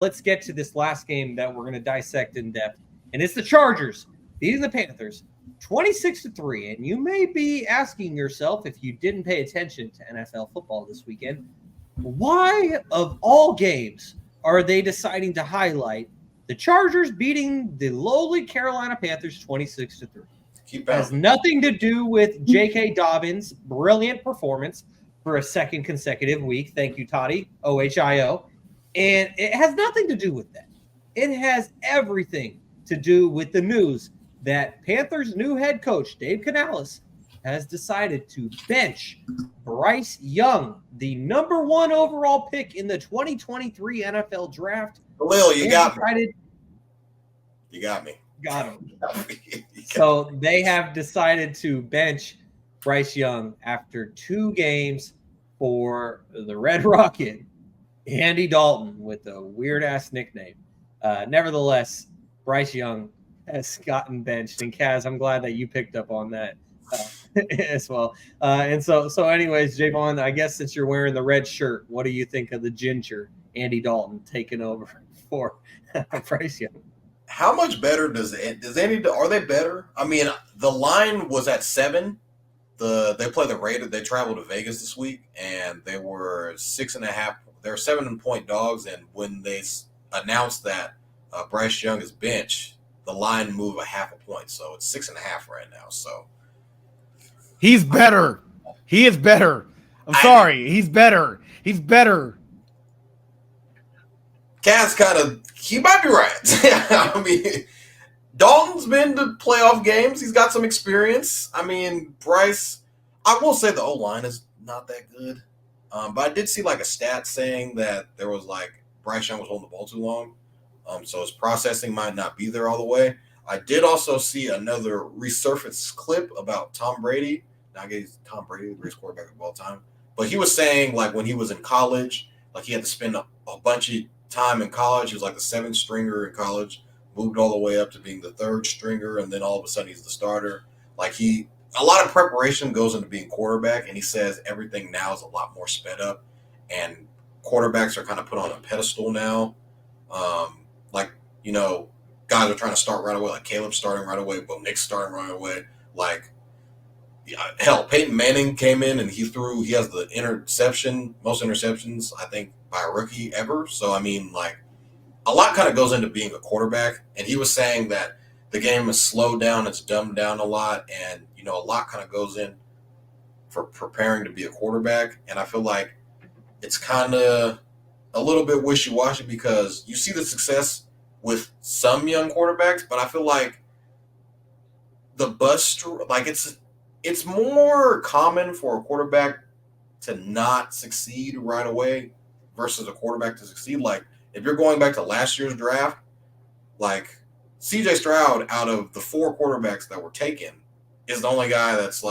let's get to this last game that we're going to dissect in depth. And it's the Chargers beating the Panthers 26-3. And you may be asking yourself, if you didn't pay attention to NFL football this weekend, why of all games are they deciding to highlight the Chargers beating the lowly Carolina Panthers 26-3? It has nothing to do with J.K. Dobbins' brilliant performance for a second consecutive week. Thank you, Toddy, OHIO. And it has nothing to do with that. It has everything to do with the news that Panthers' new head coach, Dave Canales, has decided to bench Bryce Young, the number 1 overall pick in the 2023 NFL draft. Khalil, you got me. You got me. Got him. So they have decided to bench Bryce Young after 2 games for the Red Rocket, Andy Dalton, with a weird-ass nickname. Nevertheless, Bryce Young has gotten benched. And Kaz, I'm glad that you picked up on that as well. And so anyways, Jaevon, I guess since you're wearing the red shirt, what do you think of the ginger Andy Dalton taking over for Bryce Young? How much better does Andy? Are they better? I mean, the line was at 7. They play the Raiders. They traveled to Vegas this week, and they were 6.5. They're 7-point dogs, and when they announced that Bryce Young is bench, the line moved 0.5 point, so it's 6.5 right now. So he's better. He is better. I'm sorry, he's better. He's better. Kaz he might be right. I mean, Dalton's been to playoff games. He's got some experience. I mean, Bryce, I will say the O-line is not that good. But I did see a stat saying that there was Bryce Young was holding the ball too long. So his processing might not be there all the way. I did also see another resurfaced clip about Tom Brady. Now, I guess Tom Brady, the greatest quarterback of all time. But he was saying, when he was in college, he had to spend a bunch of time in college. He was the 7th stringer in college, moved all the way up to being the 3rd stringer, and then all of a sudden he's the starter. A lot of preparation goes into being quarterback, and he says everything now is a lot more sped up, and quarterbacks are kind of put on a pedestal now. Guys are trying to start right away, like Caleb starting right away, but Nick's starting right away. Hell, Peyton Manning came in and he has the most interceptions, I think, by a rookie ever. So, I mean, a lot kind of goes into being a quarterback, and he was saying that the game is slowed down, it's dumbed down a lot, and, a lot kind of goes in for preparing to be a quarterback. And I feel like it's kind of a little bit wishy-washy because you see the success with some young quarterbacks, but I feel like the bust, it's more common for a quarterback to not succeed right away versus a quarterback to succeed. If you're going back to last year's draft, CJ Stroud, out of the 4 quarterbacks that were taken, is the only guy that's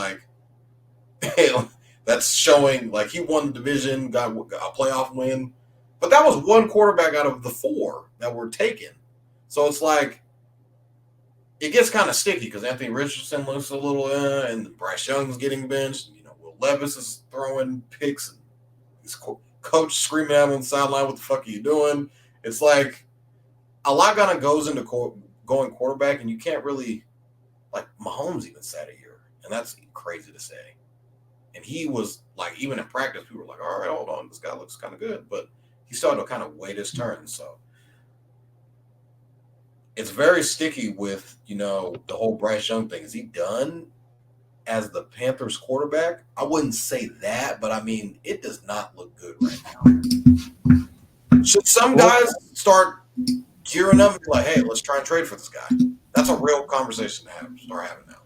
that's showing he won the division, got a playoff win. But that was one quarterback out of the 4 that were taken. So it's it gets kind of sticky because Anthony Richardson looks a little, and Bryce Young's getting benched. Will Levis is throwing picks, and his coach screaming at him on the sideline, "What the fuck are you doing?" It's a lot kind of goes into going quarterback, and you can't really, Mahomes even sat a year, and that's crazy to say. And he was even in practice, people were all right, hold on, this guy looks kind of good, but he started to kind of wait his turn. So it's very sticky with, the whole Bryce Young thing. Is he done as the Panthers quarterback? I wouldn't say that, but I mean, it does not look good right now. Should some guys start gearing up and be hey, let's try and trade for this guy? That's a real conversation to start having now.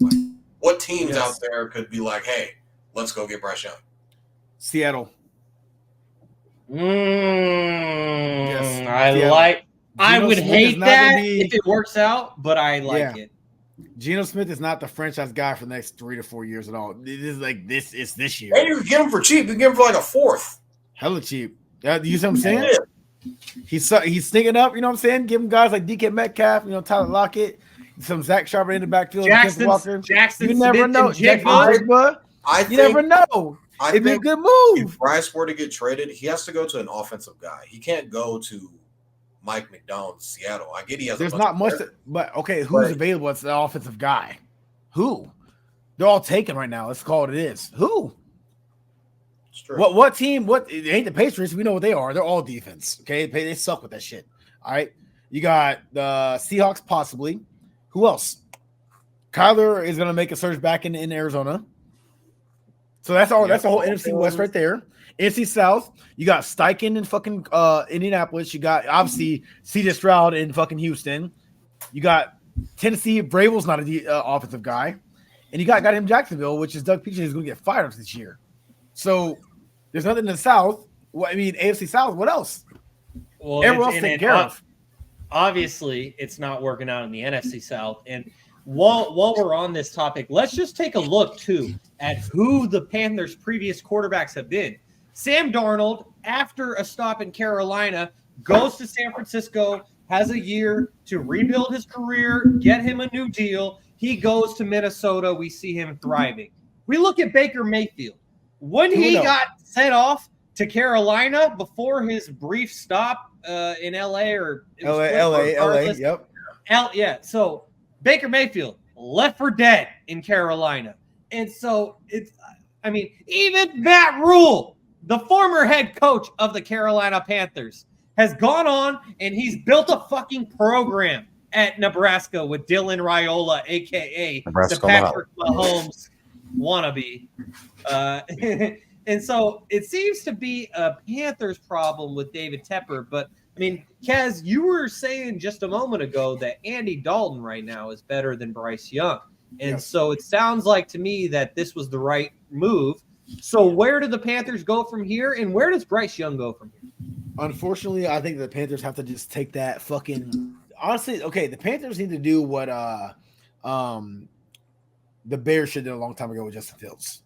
What teams out there could be hey, let's go get Bryce Young? Seattle. I would hate that if it works out, but I like it. Geno Smith is not the franchise guy for the next 3 to 4 years at all. It is it's this year. And you can get him for cheap. You can get him for a 4th. Hella cheap. You see what I'm saying? Yeah. He's sneaking up, you know what I'm saying? Give him guys like DK Metcalf, Tyler Lockett, some Zach Sharper in the backfield. Jackson, you never know. You never know. It'd be a good move. If Bryce were to get traded, he has to go to an offensive guy. He can't go to Mike McDonald, Seattle. I get he has. There's not much, but okay, who's available as the offensive guy? Who? They're all taken right now. Let's call it is. Who? What team? It ain't the Patriots. We know what they are. They're all defense. Okay, they suck with that shit. All right, you got the Seahawks possibly. Who else? Kyler is gonna make a surge back in Arizona. So that's all. That's the whole NFC West right there. NFC South, you got Steichen in fucking Indianapolis. You got obviously C.J. Stroud in fucking Houston. You got Tennessee. Vrabel's not an offensive guy, and you got him Jacksonville, which is Doug Peterson is going to get fired this year. So there's nothing in the South. Well, I mean, AFC South. What else? Well, everyone else taken care of. Obviously, it's not working out in the NFC South. And while we're on this topic, let's just take a look too at who the Panthers' previous quarterbacks have been. Sam Darnold, after a stop in Carolina, goes to San Francisco, has a year to rebuild his career, get him a new deal. He goes to Minnesota. We see him thriving. We look at Baker Mayfield. When he got sent off to Carolina before his brief stop in LA or LA, yep. Yeah, so Baker Mayfield left for dead in Carolina. And so even Matt Rule, the former head coach of the Carolina Panthers, has gone on and he's built a fucking program at Nebraska with Dylan Raiola, a.k.a. the Patrick Mahomes wannabe. And so it seems to be a Panthers problem with David Tepper. But, I mean, Kaz, you were saying just a moment ago that Andy Dalton right now is better than Bryce Young. And so it sounds like to me that this was the right move. So where do the Panthers go from here, and where does Bryce Young go from here? Unfortunately, I think the Panthers have to just take that fucking – honestly, okay, the Panthers need to do what the Bears should have done a long time ago with Justin Fields.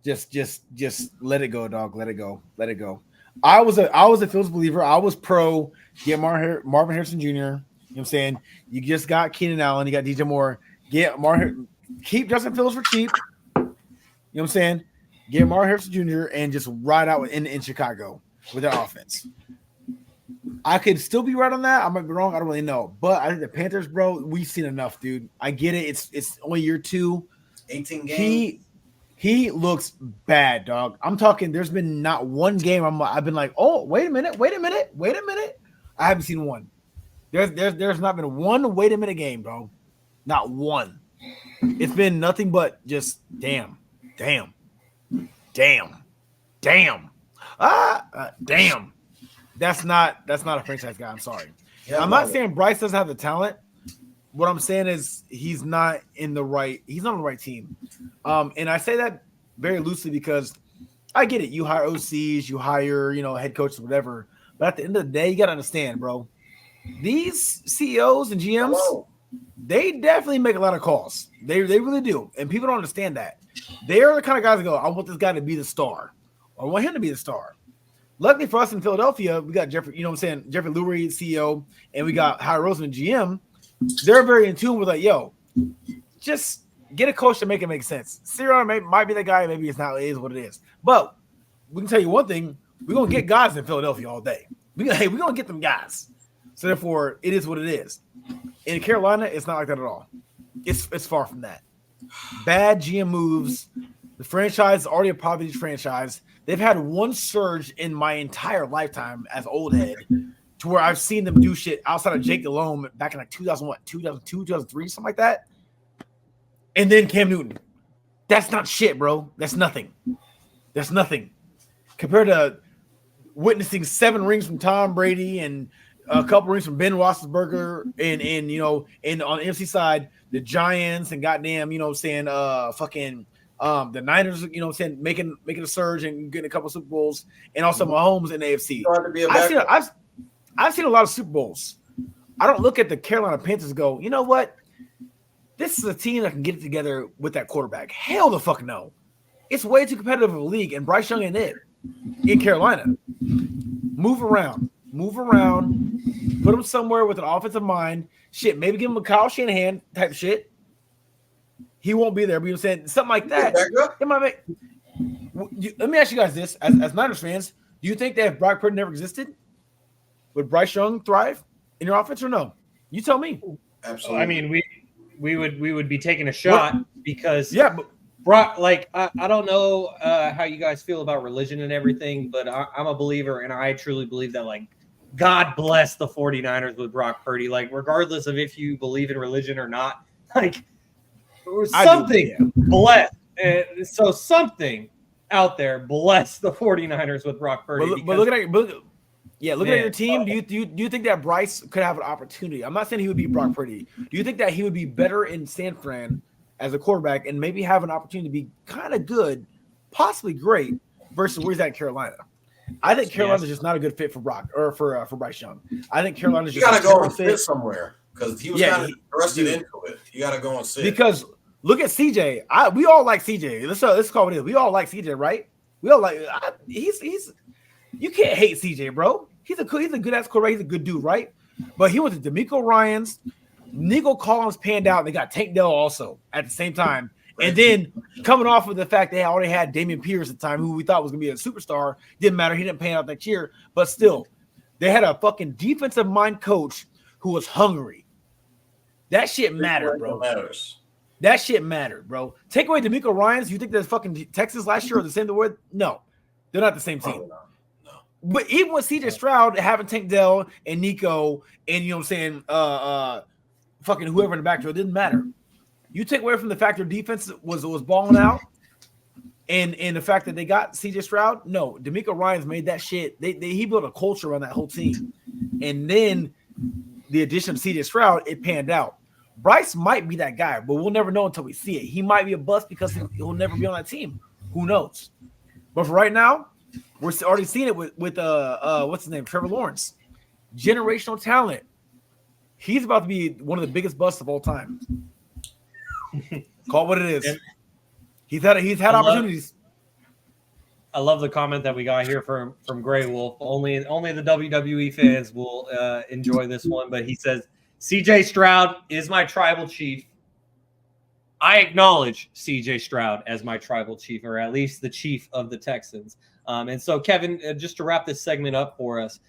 Just let it go, dog. Let it go. Let it go. I was a Fields believer. I was pro get Marvin Harrison Jr. You know what I'm saying? You just got Keenan Allen. You got DJ Moore. Keep Justin Fields for cheap. You know what I'm saying? Get Marvin Harrison Jr. and just ride out in Chicago with that offense. I could still be right on that. I might be wrong. I don't really know. But I think the Panthers, bro, we've seen enough, dude. I get it. It's only year 2. 18 games. He looks bad, dog. I'm talking. There's been not one game I've been like, oh, wait a minute. I haven't seen one. There's not been one wait a minute game, bro. Not one. It's been nothing but just damn. Damn. That's not a franchise guy. I'm sorry. Yeah, I'm not saying Bryce doesn't have the talent. What I'm saying is he's not on the right team. And I say that very loosely because I get it. You hire OCs, you hire, head coaches, whatever. But at the end of the day, you got to understand, bro, these CEOs and GMs, they definitely make a lot of calls. They really do. And people don't understand that. They're the kind of guys that go, I want this guy to be the star. Or I want him to be the star. Luckily for us in Philadelphia, we got Jeffrey Lurie, CEO, and we got Howard Roseman, GM. They're very in tune with yo, just get a coach to make it make sense. Sirianni might be the guy, maybe it's not. It is what it is. But we can tell you one thing: we're gonna get guys in Philadelphia all day. We're gonna get them guys. So therefore, it is what it is. In Carolina, it's not like that at all. It's far from that. Bad GM moves. The franchise is already a poverty franchise. They've had one surge in my entire lifetime as old head, to where I've seen them do shit outside of Jake Delhomme back in 2002, 2003, something like that. And then Cam Newton. That's not shit, bro. That's nothing. Compared to witnessing 7 rings from Tom Brady and a couple rings from Ben Roethlisberger and on the NFC side, the Giants and goddamn, the Niners, making a surge and getting a couple Super Bowls, and also Mahomes in the AFC. I've seen a lot of Super Bowls. I don't look at the Carolina Panthers and go, you know what? This is a team that can get it together with that quarterback. Hell the fuck no. It's way too competitive of a league, and Bryce Young ain't it in Carolina. Move around. Put him somewhere with an offensive mind. Shit, maybe give him a Kyle Shanahan type shit. He won't be there, but you're saying something like that. It might make. Let me ask you guys this: as Niners fans, do you think that if Brock Purdy never existed, would Bryce Young thrive? in your offense or no? You tell me. Absolutely. I mean, we would be taking a shot because but Brock, like I don't know how you guys feel about religion and everything, but I'm a believer, and I truly believe that, like, God bless the 49ers with Brock Purdy. Like, regardless of if you believe in religion or not, like, or something bless. So something out there bless the 49ers with Brock Purdy. But looking at your team, do you think that Bryce could have an opportunity? I'm not saying he would be Brock Purdy. Do you think that he would be better in San Fran as a quarterback and maybe have an opportunity to be kind of good, possibly great, versus where he's at in Carolina? I think Carolina's just not a good fit for Brock or for Bryce Young. I think Carolina's just got to go and sit somewhere because he was kind of thrusted into it. You got to go and sit because look at CJ. We all like CJ. Let's call it is. We all like CJ, right? We all like he's. You can't hate CJ, bro. He's a good ass quarterback. He's a good dude, right? But he went to D'Amico Ryans, Nico Collins panned out. And they got Tank Dell also at the same time. And then coming off of the fact they already had Damian Pierce at the time, who we thought was going to be a superstar. Didn't matter. He didn't pan out that year. But still, they had a fucking defensive mind coach who was hungry. That shit mattered, bro. That shit mattered, bro. Take away D'Amico Ryans. You think that fucking Texas last year are the same way? No. They're not the same team. No. But even with CJ Stroud having Tank Dell and Nico and, you know what I'm saying, fucking whoever in the backfield, it didn't matter. You take away from the fact their defense was balling out and the fact that they got CJ Stroud. No, D'Amico Ryans made that shit. He built a culture around that whole team. And then the addition of CJ Stroud, it panned out. Bryce might be that guy, but we'll never know until we see it. He might be a bust because he'll never be on that team. Who knows? But for right now, we're already seeing it with what's his name, Trevor Lawrence, generational talent. He's about to be one of the biggest busts of all time. Call it what it is. He's had opportunities. I love the comment that we got here from Grey Wolf. Only the WWE fans will enjoy this one, but he says, CJ Stroud is my tribal chief. I acknowledge CJ Stroud as my tribal chief, or at least the chief of the Texans. And so, Kevin, just to wrap this segment up for us,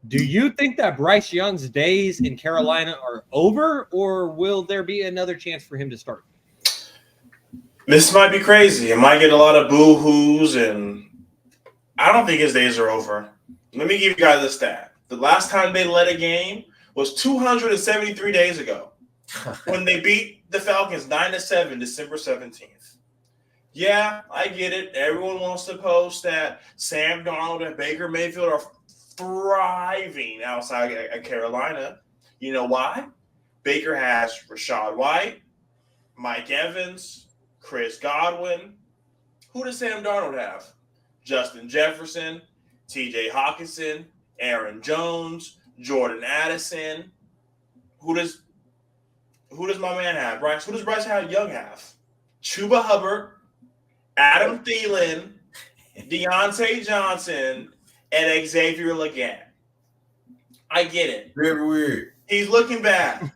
do you think that Bryce Young's days in Carolina are over, or will there be another chance for him to start? This might be crazy. It might get a lot of boo-hoos, and I don't think his days are over. Let me give you guys a stat. The last time they led a game was 273 days ago when they beat the Falcons 9-7, December 17th. Yeah, I get it. Everyone wants to post that Sam Darnold and Baker Mayfield are thriving outside of Carolina. You know why? Baker has Rashad White, Mike Evans, Chris Godwin. Who does Sam Darnold have? Justin Jefferson, TJ Hawkinson, Aaron Jones, Jordan Addison. Who does my man have? Bryce. Who does Bryce Young have? Chuba Hubbard, Adam Thielen, Deontay Johnson, and Xavier Legette. I get it. Very weird. He's looking bad.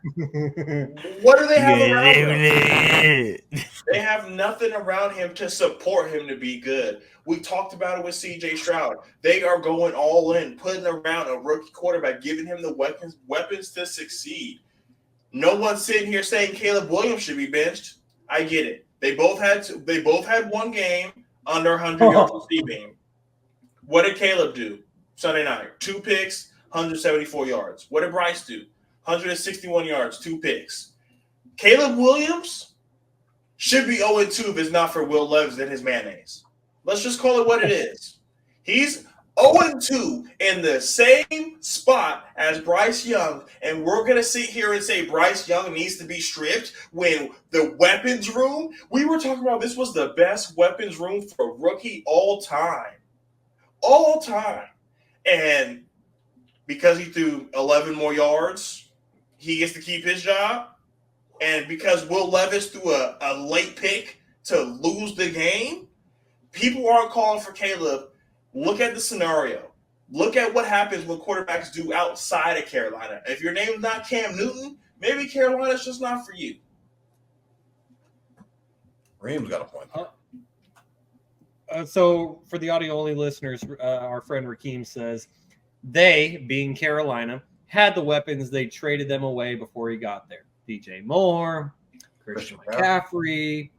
What do they have around him? They have nothing around him to support him to be good. We talked about it with CJ Stroud. They are going all in, putting around a rookie quarterback, giving him the weapons to succeed. No one's sitting here saying Caleb Williams should be benched. I get it. They both had one game under 100 yards receiving. What did Caleb do Sunday night? 2 picks, 174 yards. What did Bryce do? 161 yards, 2 picks. Caleb Williams should be 0-2 if it's not for Will Levis and his mayonnaise. Let's just call it what it is. He's 0-2 in the same spot as Bryce Young, and we're going to sit here and say Bryce Young needs to be stripped when the weapons room, we were talking about this was the best weapons room for a rookie all time. All time. And because he threw 11 more yards, he gets to keep his job. And because Will Levis threw a late pick to lose the game, people aren't calling for Caleb. Look at the scenario. Look at what happens when quarterbacks do outside of Carolina. If your name's not Cam Newton, maybe Carolina's just not for you. Ream's got a point. So for the audio-only listeners, our friend Rakeem says, they, being Carolina, had the weapons. They traded them away before he got there. DJ Moore, Christian McCaffrey.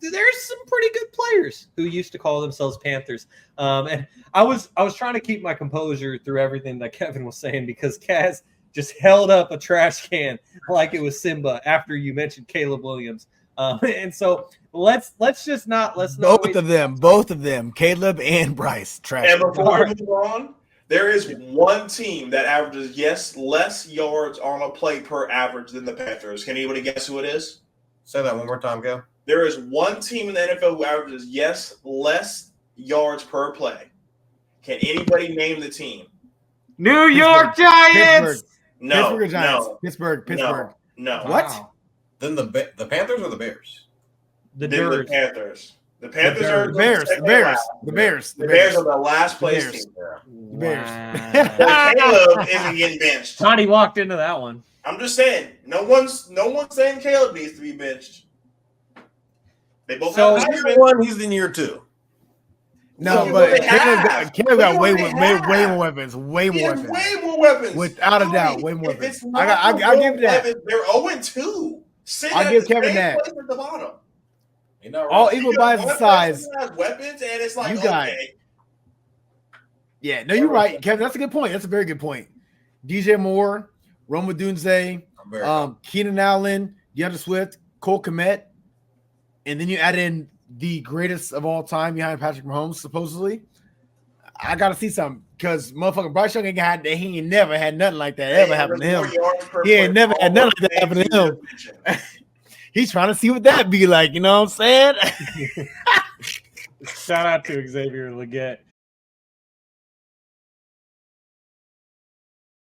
There's some pretty good players who used to call themselves Panthers. And I was trying to keep my composure through everything that Kevin was saying because Kaz just held up a trash can like it was Simba after you mentioned Caleb Williams. And so let's both of them, Caleb and Bryce. Trash. And before we move on, there is one team that averages less yards on a play per average than the Panthers. Can anybody guess who it is? Say that one more time, Gail. There is one team in the NFL who averages less yards per play. Can anybody name the team? New York Giants. No, Pittsburgh Giants. no, Pittsburgh. No. What? Wow. Then the Panthers or the Bears? The Panthers. The Panthers are The Bears. The Bears are the last place team. The Bears. Caleb isn't getting benched. Tony walked into that one. I'm just saying, no one's saying Caleb needs to be benched. They both So have Year one, he's in year two. No, Look but what they have. Caleb got Look way what they have. more weapons. Way He more has weapons. way more weapons. Without a doubt, way more If weapons. it's not I'll give you that. They're 0-2. I'll give Kevin that. At the bottom. You know, All right? equal by the size. Has weapons, and it's like, You got okay. Yeah, no, you're right, Kevin. That's a good point. That's a very good point. DJ Moore, Roma Dunze, Keenan Allen, DeAndre Swift, Cole Kmet, and then you add in the greatest of all time behind Patrick Mahomes, supposedly. I gotta see something because motherfucking Bryce Young he ain't never had nothing like that ever happen to him. He ain't never had nothing like that happen to him. He's trying to see what that be like, you know what I'm saying? Shout out to Xavier Leggett.